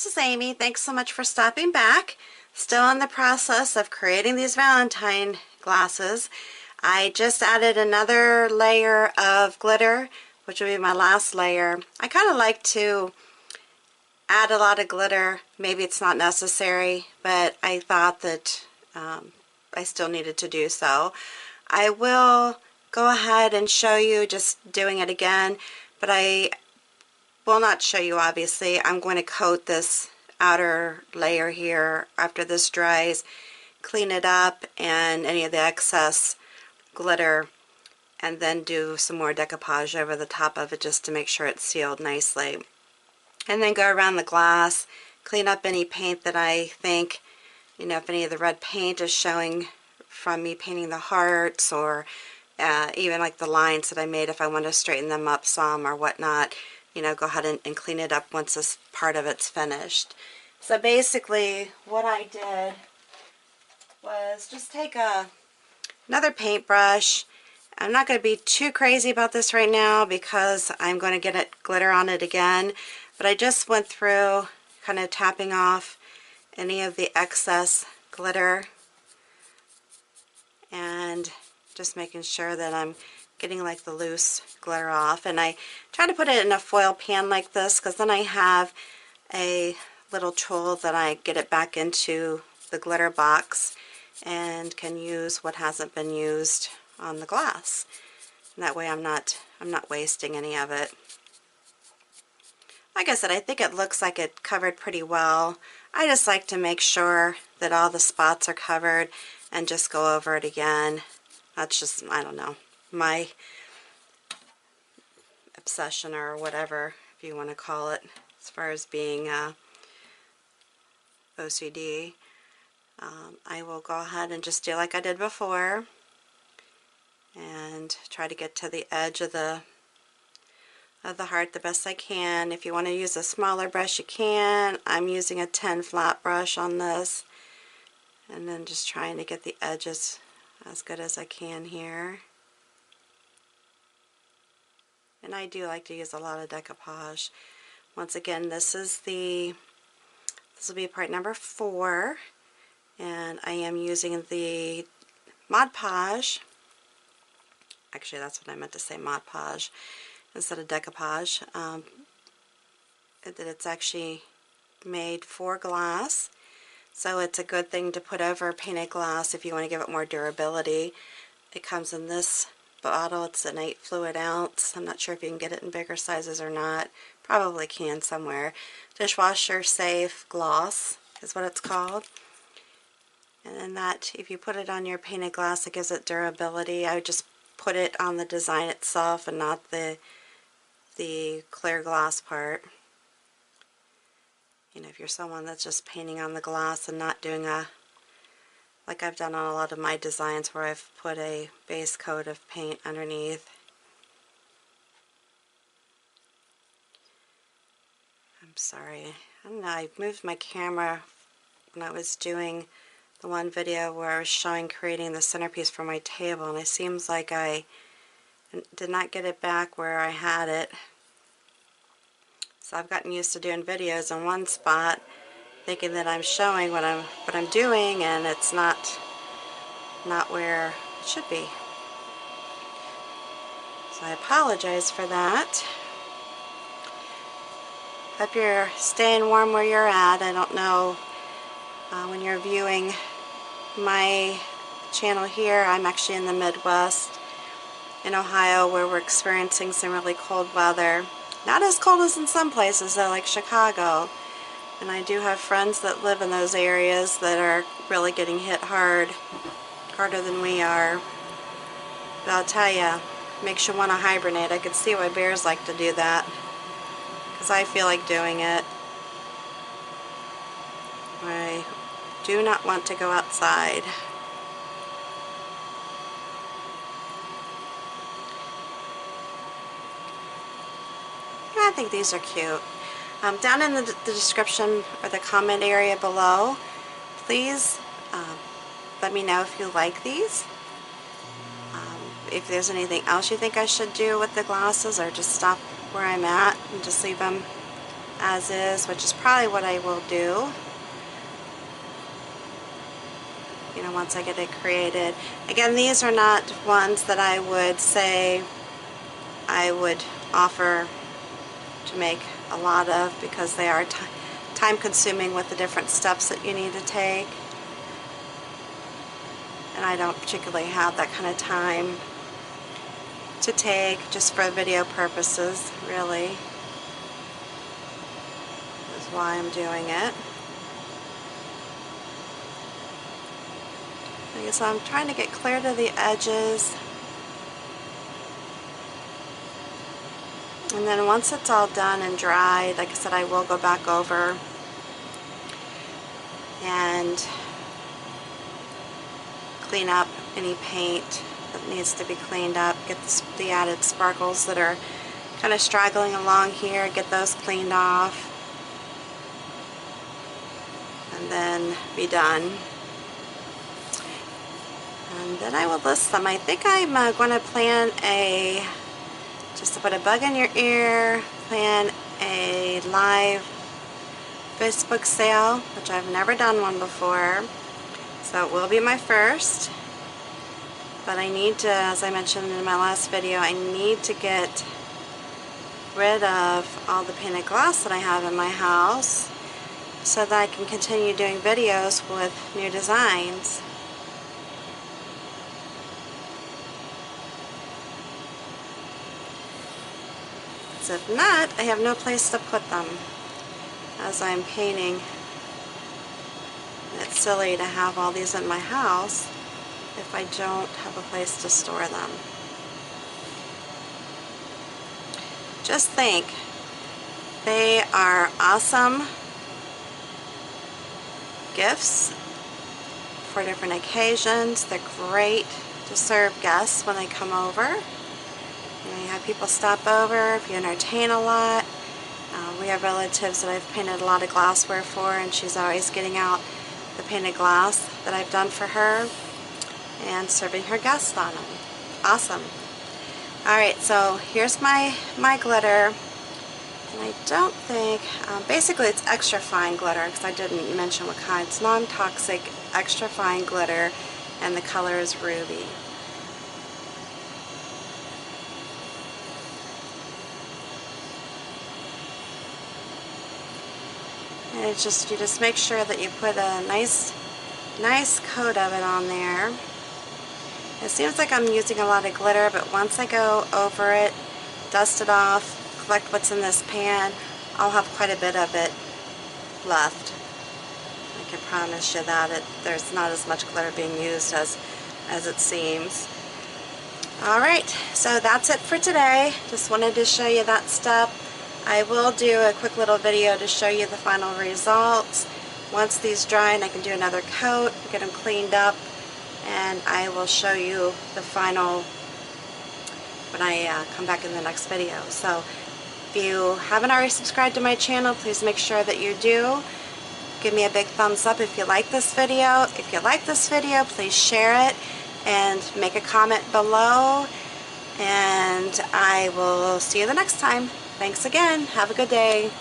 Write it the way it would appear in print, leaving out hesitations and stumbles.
this is Amy. Thanks so much for stopping back. Still in the process of creating these Valentine glasses. I just added another layer of glitter, which will be my last layer. I kind of like to add a lot of glitter. Maybe it's not necessary, but I thought that I still needed to do so. I will go ahead and show you just doing it again, but I will not show you obviously. I'm going to coat this outer layer here after this dries, clean it up and any of the excess glitter, and then do some more decoupage over the top of it just to make sure it's sealed nicely. And then go around the glass, clean up any paint that I think, if any of the red paint is showing from me painting the hearts, or even like the lines that I made, if I want to straighten them up some or whatnot, go ahead and clean it up once this part of it's finished. So basically what I did was just take another paintbrush. I'm not going to be too crazy about this right now because I'm going to get glitter on it again, but I just went through kind of tapping off any of the excess glitter and just making sure that I'm getting like the loose glitter off. And I try to put it in a foil pan like this because then I have a little tool that I get it back into the glitter box and can use what hasn't been used on the glass. And that way I'm not wasting any of it. Like I said, I think it looks like it covered pretty well. I just like to make sure that all the spots are covered and just go over it again. That's just, I don't know, my obsession or whatever, if you want to call it, as far as being OCD. I will go ahead and just do like I did before and try to get to the edge of the heart the best I can. If you want to use a smaller brush, you can. I'm using a 10 flat brush on this, and then just trying to get the edges as good as I can here. And I do like to use a lot of decoupage. Once again, this will be part number 4, and I am using the Mod Podge. Actually, that's what I meant to say, Mod Podge instead of decoupage. That it's actually made for glass, so it's a good thing to put over painted glass if you want to give it more durability. It comes in this bottle. It's an 8 fluid ounce. I'm not sure if you can get it in bigger sizes or not. Probably can somewhere. Dishwasher safe gloss is what it's called. And then that, if you put it on your painted glass, it gives it durability. I would just put it on the design itself and not the clear glass part. If you're someone that's just painting on the glass and not doing like I've done on a lot of my designs where I've put a base coat of paint underneath. I'm sorry. I don't know, I moved my camera when I was doing the one video where I was showing creating the centerpiece for my table, and it seems like I did not get it back where I had it. So I've gotten used to doing videos in one spot, thinking that I'm showing what I'm doing, and it's not where it should be. So I apologize for that. Hope you're staying warm where you're at. I don't know when you're viewing my channel here. I'm actually in the Midwest in Ohio, where we're experiencing some really cold weather. Not as cold as in some places though, like Chicago. And I do have friends that live in those areas that are really getting hit hard, harder than we are. But I'll tell you, makes you want to hibernate. I could see why bears like to do that, because I feel like doing it. I do not want to go outside. I think these are cute. Down in the description or the comment area below, please let me know if you like these. If there's anything else you think I should do with the glasses, or just stop where I'm at and just leave them as is, which is probably what I will do, you know, once I get it created. Again, these are not ones that I would say I would offer to make a lot of, because they are time consuming with the different steps that you need to take, and I don't particularly have that kind of time to take just for video purposes, really, is why I'm doing it. Okay, so I'm trying to get clear to the edges, and then once it's all done and dried, like I said, I will go back over and clean up any paint that needs to be cleaned up, get the added sparkles that are kind of straggling along here, get those cleaned off, and then be done. And then I will list them. I think I'm going to plan just to put a bug in your ear, plan a live Facebook sale, which I've never done one before, so it will be my first. But I need to, as I mentioned in my last video, I need to get rid of all the painted glass that I have in my house so that I can continue doing videos with new designs. So if not, I have no place to put them as I'm painting. It's silly to have all these in my house if I don't have a place to store them. Just think, they are awesome gifts for different occasions. They're great to serve guests when they come over. You know, you have people stop over if you entertain a lot. We have relatives that I've painted a lot of glassware for, and she's always getting out the painted glass that I've done for her and serving her guests on them. Awesome. Alright, so here's my glitter. And I don't think, basically it's extra fine glitter, because I didn't mention what kind. It's non-toxic, extra fine glitter, and the color is ruby. And it's just, you just make sure that you put a nice coat of it on there. It seems like I'm using a lot of glitter, but once I go over it, dust it off, collect what's in this pan, I'll have quite a bit of it left. I can promise you that there's not as much glitter being used as it seems. Alright, so that's it for today. Just wanted to show you that step. I will do a quick little video to show you the final results. Once these dry, and I can do another coat, get them cleaned up, and I will show you the final when I come back in the next video. So if you haven't already subscribed to my channel, please make sure that you do. Give me a big thumbs up if you like this video. If you like this video, please share it and make a comment below, and I will see you the next time. Thanks again. Have a good day.